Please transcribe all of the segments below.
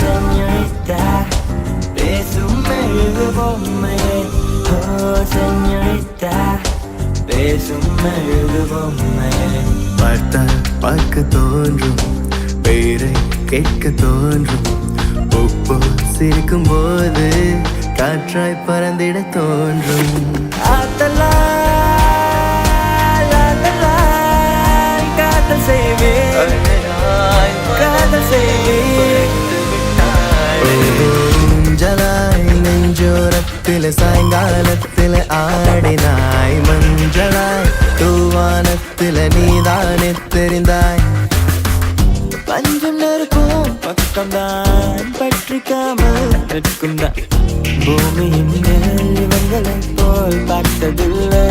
señorita, பேசும் மெழுகு பொம்மையே. ஓ señorita, பேசும் மெழுகு பொம்மையே. பார்த்தால் பார்க்க தோன்றும், பெயரை கேட்க தோன்றும், உப்பு சிரிக்கும் போது காற்றாய் பறந்திட தோன்றும். ஆத்தலா காதல் செய்வேன், காதல் செய்வேன். ஊஞ்சலாய் நெஞ்சோரத்தில் சாயங்காலத்தில் ஆடினாய், மஞ்சளாய் தூவானத்தில் நீதானே தெரிந்தாய். பஞ்சம் நெருப்பும் பக்கம்தான் பற்றிக்காமல் நிற்கும் தான். பூமியின் மேல் இவங்களை போல் பார்த்ததில்லை.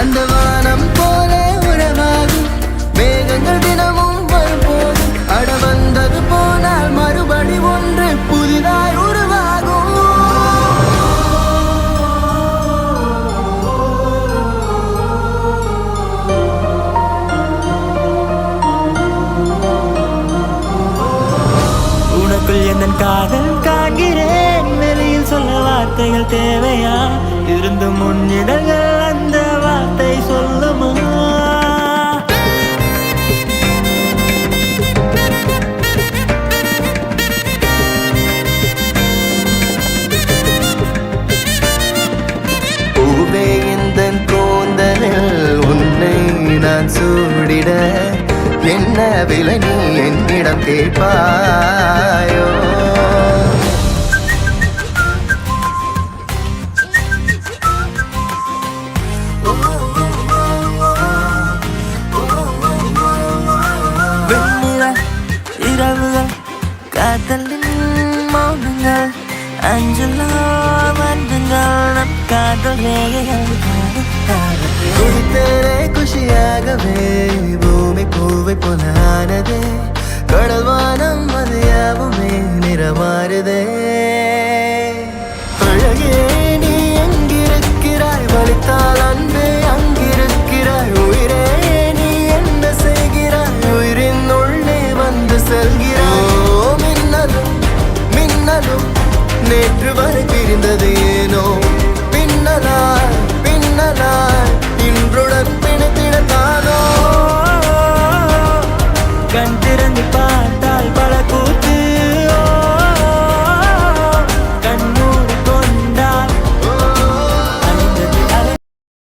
அந்த வானம் போல உறவாகும் மேகங்கள் தினமும் வரும்போதும், அட வந்தது போனால் மறுபடி ஒன்று புதிதாய் உருவாகும். உனக்குள் எந்தன் காதல் காண்கிறேன், வெளியில் சொல்ல வார்த்தைகள் தேவையா? இருந்தும் முன்னிடங்கள் அந்த வார்த்தை சொல்லுமா? பூவே எந்தன் கூந்தலில் உன்னை நான் சூடிட, என்ன விலை நீ என்னிடம் கேட்பாயோ? வெண்ணிலா இரவுகள், காதலின் மௌனங்கள், அஞ்சலோ வந்துங்கள் நம் காதல் ரேகைகள். குடித்தேனே குஷியாகவே, பூமி பூவை போலானதே, கடல் வானம் அது யாவுமே நிறமாறுதே. அழகே நீ எங்கிருக்கிறாய், வலித்தாளா